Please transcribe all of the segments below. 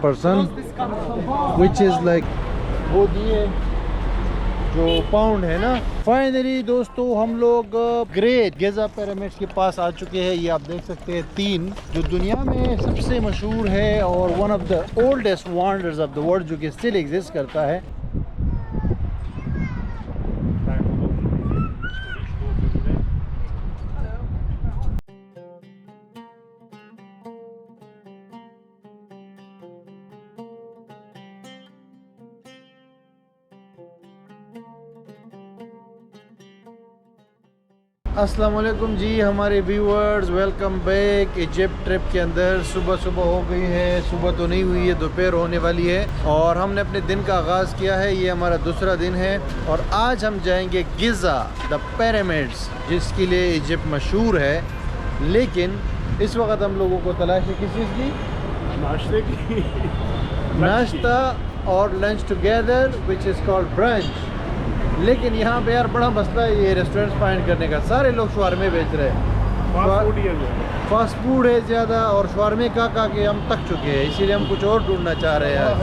person, which is like वो दिए जो पाउंड है ना। फाइनली दोस्तों हम लोग ग्रेट गिज़ा पिरामिड्स के पास आ चुके हैं। ये आप देख सकते हैं 3 जो दुनिया में सबसे मशहूर है और one of the oldest wonders of the world जो कि स्टिल एग्जिस्ट करता है। अस्सलाम वालेकुम जी हमारे viewers, welcome back. Egypt trip के अंदर सुबह हो गई है, सुबह तो नहीं हुई है, दोपहर होने वाली है और हमने अपने दिन का आगाज़ किया है। ये हमारा दूसरा दिन है और आज हम जाएंगे गिज़ा द पिरामिड्स, जिसके लिए इजिप्ट मशहूर है। लेकिन इस वक्त हम लोगों को तलाश है किस चीज़ की? नाश्ते की। नाश्ता और lunch together which is called brunch. लेकिन यहाँ पे यार बड़ा मसला है ये रेस्टोरेंट फाइंड करने का। सारे लोग शवारमे बेच रहे हैं, फास्ट फूड है ज़्यादा और शवारमे का के हम थक चुके हैं, इसीलिए हम कुछ और ढूंढना चाह रहे हैं आज।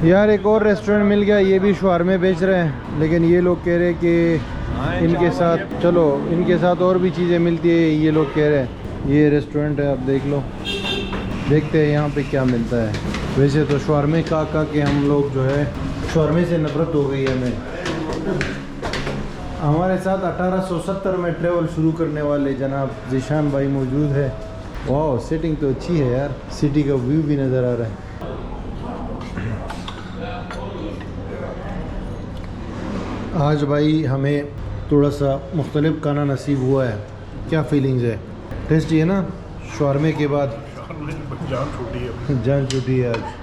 यार एक और रेस्टोरेंट मिल गया, ये भी शवारमे बेच रहे हैं, लेकिन ये लोग कह रहे हैं कि इनके साथ चलो इनके साथ और भी चीज़ें मिलती है। ये लोग कह रहे हैं ये रेस्टोरेंट है, आप देख लो, देखते हैं यहाँ पे क्या मिलता है। वैसे तो शवारमे का के हम लोग जो है शवारमे से नफरत हो गई है हमें। हमारे साथ 1870 में ट्रेवल शुरू करने वाले जनाब ज़ीशान भाई मौजूद है। वाह सेटिंग तो अच्छी है यार, सिटी का व्यू भी नज़र आ रहा है। आज भाई हमें थोड़ा सा मुख्तलिफ खाना नसीब हुआ है। क्या फीलिंग्स है? टेस्टी है ना? शवारमे के बाद जान छूटी है। जान छूटी है आज।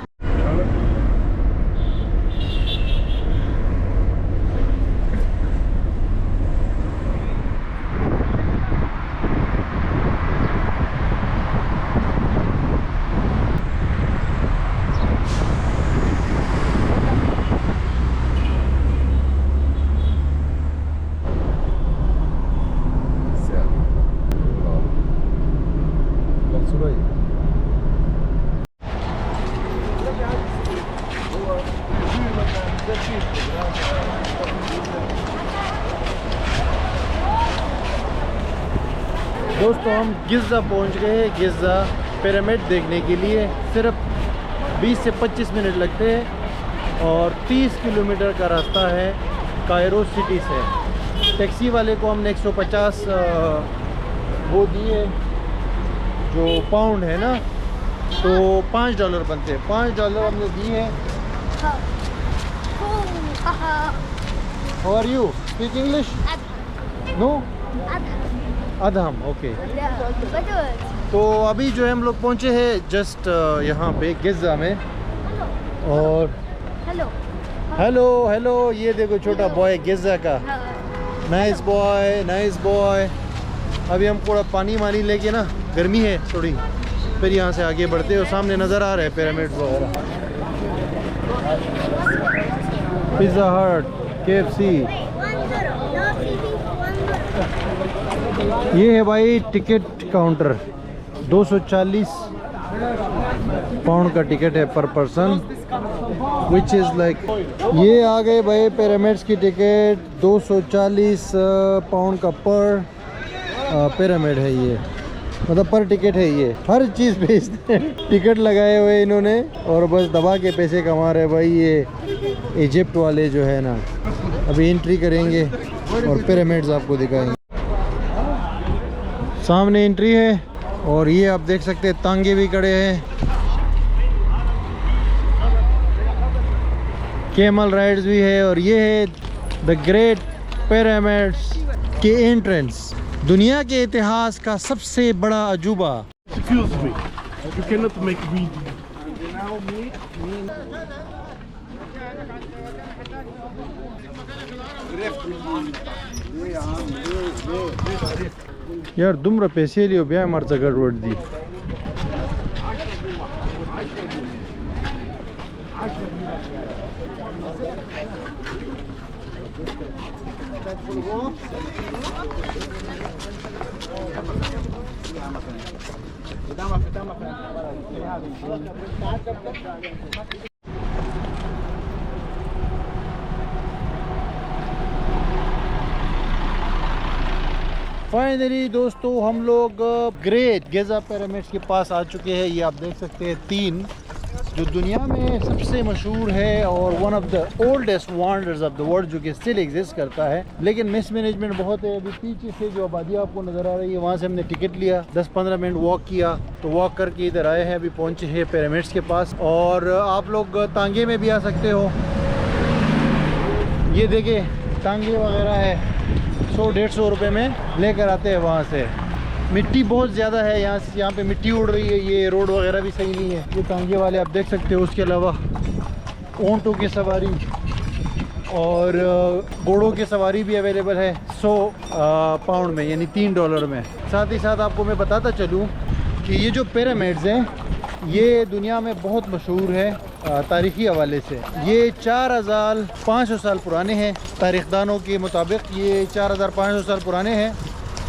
दोस्तों हम गिज़ा पहुंच गए हैं। गिज़ा पिरामिड देखने के लिए सिर्फ 20 से 25 मिनट लगते हैं और 30 किलोमीटर का रास्ता है कायरो सिटी से। टैक्सी वाले को हमने 150 वो दिए जो पाउंड है ना, तो $5 बनते हैं। $5 हमने दिए हैं। How are you? Speak English? No अधम। ओके तो अभी जो है हम लोग पहुंचे हैं जस्ट यहाँ पे गिज़ा में। और हेलो ये देखो छोटा बॉय गिज़ा का, नाइस बॉय। अभी हम थोड़ा पानी लेके ना, गर्मी है थोड़ी, फिर यहाँ से आगे बढ़ते हैं। और सामने नज़र आ रहे हैं पिरामिड वगैरह। पिज़्ज़ा हट, KFC। ये है भाई टिकट काउंटर, 240 पाउंड का टिकट है पर पर्सन, विच इज़ लाइक ये आ गए भाई पिरामिड्स की टिकट। 240 पाउंड का पर पिरामिड है ये, मतलब पर टिकट है। ये हर चीज़ बेचते हैं, टिकट लगाए हुए इन्होंने और बस दबा के पैसे कमा रहे भाई ये इजिप्ट वाले जो है ना। अभी एंट्री करेंगे और पिरामिड्स आपको दिखाएंगे। सामने एंट्री है और ये आप देख सकते हैं तांगे भी खड़े हैं, कैमल राइड्स भी है। और ये है द ग्रेट पिरामिड्स के एंट्रेंस, दुनिया के इतिहास का सबसे बड़ा अजूबा। Excuse me, you cannot make video. यार दुमरा पैसे लियो ब्याह मर्चा गड़बड़ दी फाइनली दोस्तों हम लोग ग्रेट गिज़ा पिरामिड्स के पास आ चुके हैं। ये आप देख सकते हैं 3 जो दुनिया में सबसे मशहूर है और one of the oldest wonders of the world जो कि स्टिल एग्जिस्ट करता है, लेकिन मिसमैनेजमेंट बहुत है। अभी पीछे से जो आबादी आपको नज़र आ रही है वहाँ से हमने टिकट लिया, 10-15 मिनट वॉक किया, तो वॉक करके इधर आए हैं। अभी पहुँचे हैं पिरामिड्स के पास और आप लोग तांगे में भी आ सकते हो। ये देखिए टांगे वगैरह है 100-150 रुपये में लेकर आते हैं वहाँ से। मिट्टी बहुत ज़्यादा है यहाँ पे मिट्टी उड़ रही है, ये रोड वगैरह भी सही नहीं है। ये टांगे वाले आप देख सकते हो। उसके अलावा ऊँटों की सवारी और घोड़ों की सवारी भी अवेलेबल है 100 पाउंड में, यानी $3 में। साथ ही साथ आपको मैं बताता चलूँ कि ये जो पिरामिड्स हैं ये दुनिया में बहुत मशहूर है तारीख़ी हवाले से। ये 4500 साल पुराने हैं, तारीखदानों के मुताबिक ये 4500 साल पुराने हैं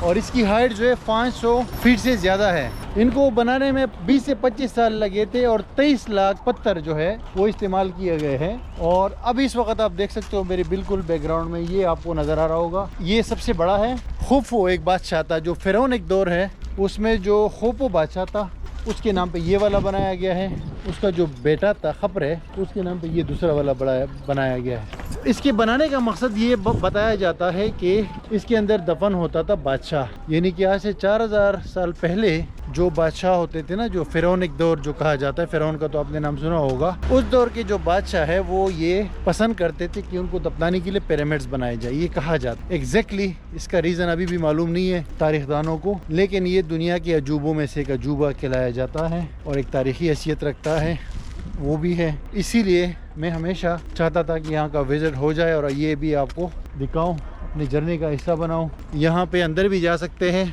और इसकी हाइट जो है 500 फीट से ज़्यादा है। इनको बनाने में 20 से 25 साल लगे थे और 23 लाख पत्थर जो है वो इस्तेमाल किए गए हैं। और अब इस वक्त आप देख सकते हो मेरे बिल्कुल बैकग्राउंड में ये आपको नज़र आ रहा होगा, ये सबसे बड़ा है। खुफू एक बादशाह था जो फ़िरौनिक दौर है, उसमें जो खुफू बादशाह था उसके नाम पे ये वाला बनाया गया है। उसका जो बेटा था खपर है उसके नाम पे ये दूसरा वाला बनाया गया है। इसके बनाने का मकसद ये बताया जाता है कि इसके अंदर दफन होता था बादशाह, यानी कि आज से 4000 साल पहले जो बादशाह होते थे ना, जो फ़िरौनिक दौर जो कहा जाता है, फ़िरौन का तो आपने नाम सुना होगा, उस दौर के जो बादशाह है वो ये पसंद करते थे कि उनको दफनाने के लिए पिरामिड्स बनाए जाए, ये कहा जाता है। एग्जैक्टली इसका रीज़न अभी भी मालूम नहीं है तारीखदानों को, लेकिन ये दुनिया के अजूबों में से एक अजूबा कहलाया जाता है और एक तारीखी हैसियत रखता है वो भी है। इसीलिए मैं हमेशा चाहता था कि यहाँ का विज़िट हो जाए और ये भी आपको दिखाऊं, अपनी जर्नी का हिस्सा बनाऊं। यहाँ पे अंदर भी जा सकते हैं,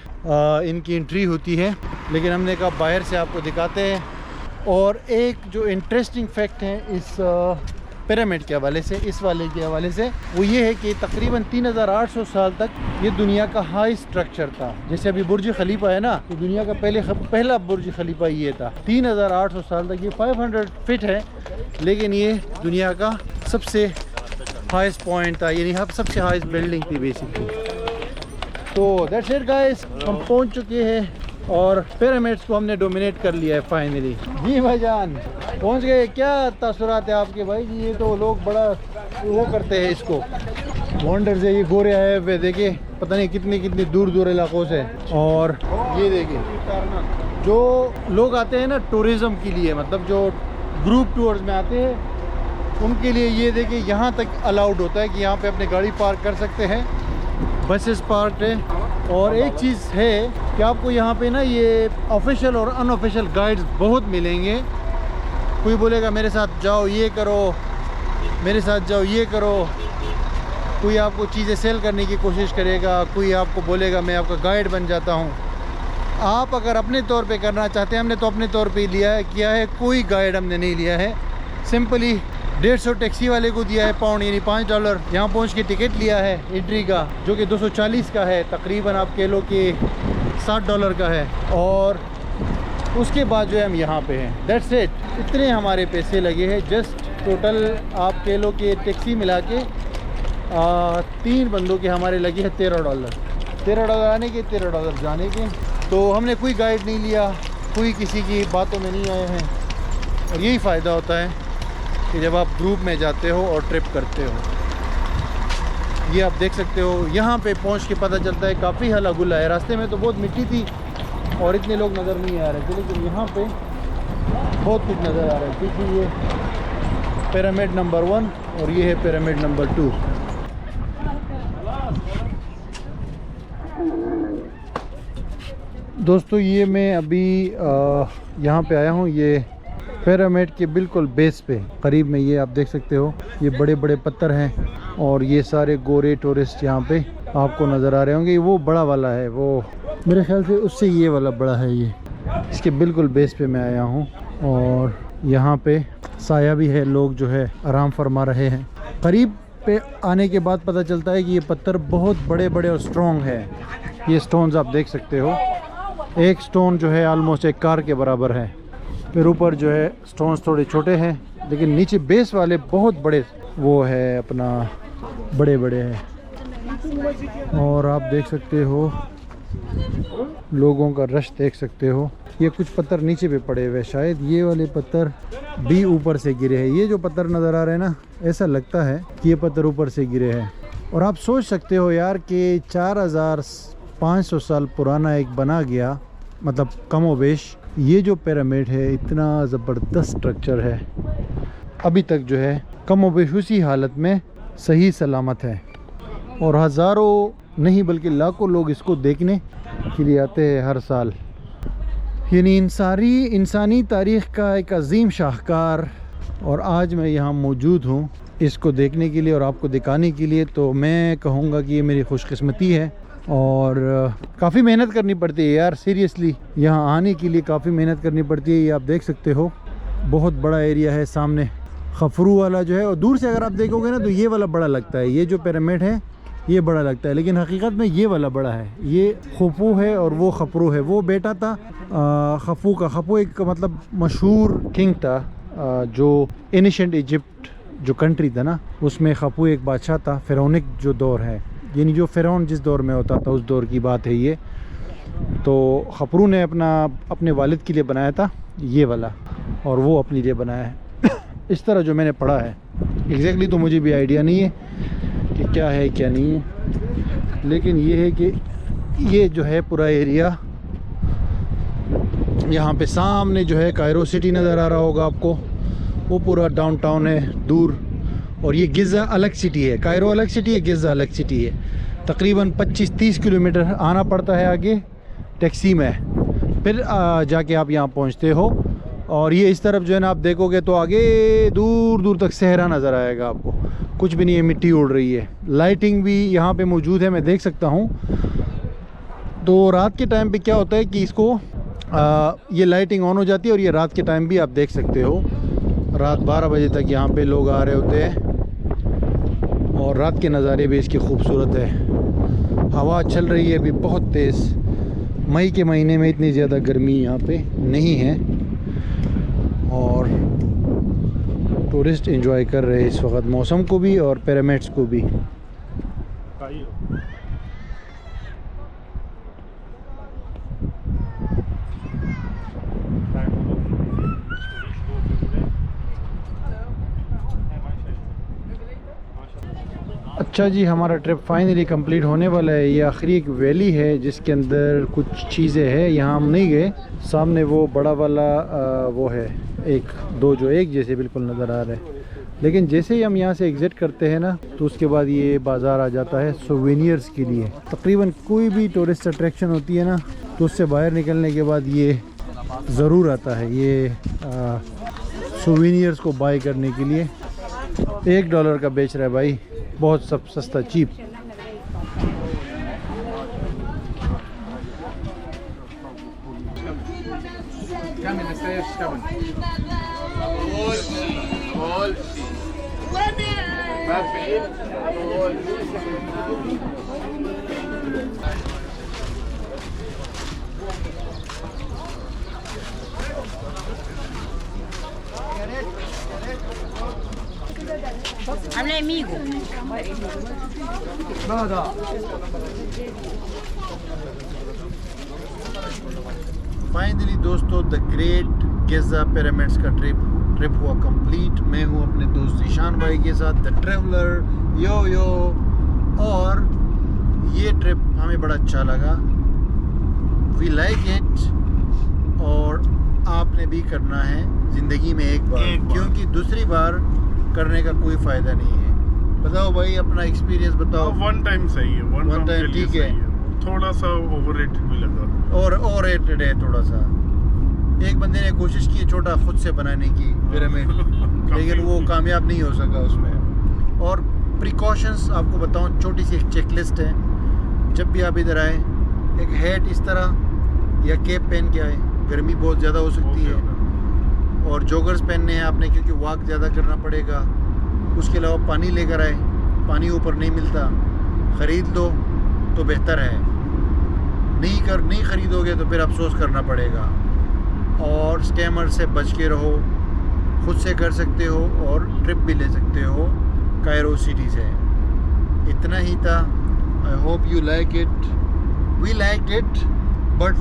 इनकी एंट्री होती है, लेकिन हमने कहा बाहर से आपको दिखाते हैं। और एक जो इंटरेस्टिंग फैक्ट है इस पिरामिड के हवाले से, इस वाले के हवाले से, वो ये है कि तकरीबन 3800 साल तक ये दुनिया का हाई स्ट्रक्चर था। जैसे अभी बुर्ज खलीफा है ना, तो दुनिया का पहला बुर्ज खलीफा ये था। 3800 साल तक ये 500 फीट है, लेकिन ये दुनिया का सबसे हाईएस्ट पॉइंट था, यानी सबसे हाईएस्ट बिल्डिंग थी बेसिकली। तो दैट्स इट गाइस, हम पहुंच चुके हैं और पिरामिड्स को हमने डोमिनेट कर लिया है फाइनली। जी भाईजान पहुंच गए, क्या तासुरात है आपके भाई जी? ये तो लोग बड़ा वो करते हैं इसको, वंडर से। ये गोरे आए हुए देखिए, पता नहीं कितनी दूर दूर इलाकों से। और ये देखिए जो लोग आते हैं ना टूरिज़म के लिए, मतलब जो ग्रुप टूर्स में आते हैं उनके लिए ये देखिए यहाँ तक अलाउड होता है कि यहाँ पे अपनी गाड़ी पार्क कर सकते हैं, बसेस पार्क है। और एक चीज़ है कि आपको यहाँ पे ना ये ऑफिशियल और अनऑफिशियल गाइड्स बहुत मिलेंगे। कोई बोलेगा मेरे साथ जाओ ये करो, मेरे साथ जाओ ये करो, कोई आपको चीज़ें सेल करने की कोशिश करेगा, कोई आपको बोलेगा मैं आपका गाइड बन जाता हूँ। आप अगर अपने तौर पे करना चाहते हैं, हमने तो अपने तौर पे किया है, कोई गाइड हमने नहीं लिया है। सिंपली 150 टैक्सी वाले को दिया है पाउंड, यानी $5। यहाँ पहुँच के टिकट लिया है एंट्री का, जो कि 240 का है, तकरीबन आप कह लो कि $60 का है। और उसके बाद जो है हम यहाँ पे हैं, दैट्स इट। इतने हमारे पैसे लगे हैं जस्ट टोटल, आप कह लो कि टैक्सी मिला के 3 बंदों के हमारे लगे हैं $13 आने के, $13 जाने के। तो हमने कोई गाइड नहीं लिया, कोई किसी की बातों में नहीं आए हैं। और यही फ़ायदा होता है कि जब आप ग्रुप में जाते हो और ट्रिप करते हो। ये आप देख सकते हो, यहाँ पे पहुँच के पता चलता है काफ़ी हला गुला है। रास्ते में तो बहुत मिट्टी थी और इतने लोग नज़र नहीं आ रहे थे, लेकिन यहाँ पे बहुत कुछ नज़र आ रहा है, क्योंकि ये पिरामिड नंबर 1 और ये है पिरामिड नंबर 2। दोस्तों ये मैं अभी यहाँ पे आया हूँ, ये पिरामिड के बिल्कुल बेस पे करीब में। ये आप देख सकते हो, ये बड़े बड़े पत्थर हैं और ये सारे गोरे टूरिस्ट यहाँ पे आपको नज़र आ रहे होंगे। वो बड़ा वाला है, वो मेरे ख्याल से उससे ये वाला बड़ा है। ये इसके बिल्कुल बेस पे मैं आया हूँ और यहाँ पे साया भी है, लोग जो है आराम फरमा रहे हैं। करीब पे आने के बाद पता चलता है कि ये पत्थर बहुत बड़े बड़े और स्ट्रॉन्ग है। ये स्टोन्स आप देख सकते हो, एक स्टोन जो है ऑलमोस्ट एक कार के बराबर है। फिर ऊपर जो है स्टोन्स थोड़े छोटे हैं, लेकिन नीचे बेस वाले बहुत बड़े वो है अपना बड़े बड़े हैं। और आप देख सकते हो लोगों का रश देख सकते हो। ये कुछ पत्थर नीचे पे पड़े हुए, शायद ये वाले पत्थर भी ऊपर से गिरे हैं। ये जो पत्थर नज़र आ रहे हैं ना, ऐसा लगता है कि ये पत्थर ऊपर से गिरे हैं। और आप सोच सकते हो यार कि 4500 साल पुराना एक बना गया, मतलब कमोबेश ये जो पिरामिड है इतना ज़बरदस्त स्ट्रक्चर है, अभी तक जो है कमोबेश उसी हालत में सही सलामत है। और हज़ारों नहीं बल्कि लाखों लोग इसको देखने के लिए आते हैं हर साल। यानी इंसानी तारीख़ का एक अजीम शाहकार। और आज मैं यहाँ मौजूद हूँ इसको देखने के लिए और आपको दिखाने के लिए। तो मैं कहूँगा कि ये मेरी खुशकिस्मती है और काफ़ी मेहनत करनी पड़ती है यार, सीरियसली यहाँ आने के लिए काफ़ी मेहनत करनी पड़ती है। ये आप देख सकते हो बहुत बड़ा एरिया है सामने, खफरू वाला जो है। और दूर से अगर आप देखोगे ना तो ये वाला बड़ा लगता है, ये जो पिरामिड है ये बड़ा लगता है, लेकिन हकीकत में ये वाला बड़ा है। ये खुफू है और वो खफरू है, वो बेटा था खफू का। खफू एक मतलब मशहूर किंग था जो एनिशेंट इजिप्ट जो कंट्री था ना, उसमें खफू एक बादशाह था। फ़िरौनिक जो दौर है, यानी जो फ़िरौन जिस दौर में होता था उस दौर की बात है ये। तो खफरू ने अपने वालिद के लिए बनाया था ये वाला, और वो अपने लिए बनाया है इस तरह जो मैंने पढ़ा है। एग्जैक्टली तो मुझे भी आइडिया नहीं है कि क्या है क्या नहीं है, लेकिन ये है कि ये जो है पूरा एरिया, यहाँ पे सामने जो है कायरो सिटी नज़र आ रहा होगा आपको, वो पूरा डाउनटाउन है दूर। और ये गिज़ा अलग सिटी है, कायरो अलग सिटी है, गिज़ा अलग सिटी है। तकरीबन 25-30 किलोमीटर आना पड़ता है आगे टैक्सी में, फिर जाके आप यहाँ पहुँचते हो। और ये इस तरफ जो है ना आप देखोगे तो आगे दूर दूर तक सहरा नज़र आएगा आपको, कुछ भी नहीं है, मिट्टी उड़ रही है। लाइटिंग भी यहाँ पे मौजूद है, मैं देख सकता हूँ। तो रात के टाइम पे क्या होता है कि इसको ये लाइटिंग ऑन हो जाती है, और ये रात के टाइम भी आप देख सकते हो, रात 12 बजे तक यहाँ पे लोग आ रहे होते हैं। और रात के नज़ारे भी इसकी खूबसूरत है। हवा चल रही है अभी बहुत तेज़, मई के महीने में इतनी ज़्यादा गर्मी यहाँ पे नहीं है, और टूरिस्ट एंजॉय कर रहे हैं इस वक्त मौसम को भी और पिरामिड्स को भी। अच्छा जी, हमारा ट्रिप फाइनली कंप्लीट होने वाला है। ये आखिरी एक वैली है जिसके अंदर कुछ चीज़ें हैं, यहाँ हम नहीं गए। सामने वो बड़ा वाला वो है, एक दो जो एक जैसे बिल्कुल नज़र आ रहे हैं, लेकिन जैसे ही हम यहाँ से एग्ज़िट करते हैं ना तो उसके बाद ये बाज़ार आ जाता है सोवेनियर्स के लिए। तकरीबन कोई भी टूरिस्ट अट्रैक्शन होती है ना तो उससे बाहर निकलने के बाद ये ज़रूर आता है, ये सोवेनियर्स को बाय करने के लिए। $1 का बेच रहा है भाई, बहुत सब सस्ता, चीप। Habla amigo. फाइनली दोस्तों द ग्रेट गिज़ा पिरामिड्स का ट्रिप हुआ कंप्लीट। मैं हूँ अपने दोस्त ईशान भाई के साथ, द ट्रैवलर यो। और ये ट्रिप हमें बड़ा अच्छा लगा, वी लाइक इट। और आपने भी करना है ज़िंदगी में एक बार, क्योंकि दूसरी बार करने का कोई फ़ायदा नहीं है। बताओ भाई अपना एक्सपीरियंस बताओ। वन टाइम सही है, वन टाइम ठीक है। थोड़ा सा ओवररेटेड भी लगा, और ओवररेटेड है थोड़ा सा। एक बंदे ने कोशिश की छोटा खुद से बनाने की पिरामिड लेकिन वो कामयाब नहीं हो सका उसमें। और प्रिकॉशंस आपको बताऊं, छोटी सी एक चेकलिस्ट है। जब भी आप इधर आए एक हैट इस तरह या कैप पहन के आए, गर्मी बहुत ज़्यादा हो सकती है। और जॉगर्स पहनने हैं आपने क्योंकि वॉक ज़्यादा करना पड़ेगा। उसके अलावा पानी लेकर आए, पानी ऊपर नहीं मिलता, ख़रीद लो तो बेहतर है, नहीं ख़रीदोगे तो फिर अफसोस करना पड़ेगा। और स्कैमर से बच के रहो, खुद से कर सकते हो और ट्रिप भी ले सकते हो कायरो सिटी से। इतना ही था। I hope you like it, we like it, but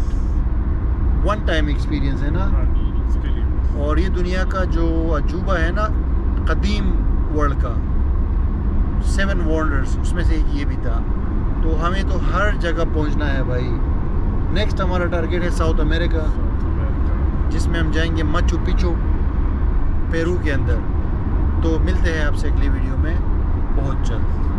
one time experience है ना। इसके लिए और ये दुनिया का जो अजूबा है ना, कदीम वर्ल्ड का 7 वंडर्स, उसमें से एक ये भी था। तो हमें तो हर जगह पहुंचना है भाई। नेक्स्ट हमारा टारगेट है साउथ अमेरिका, जिसमें हम जाएंगे माचू पिचू, पेरू के अंदर। तो मिलते हैं आपसे अगली वीडियो में बहुत जल्द।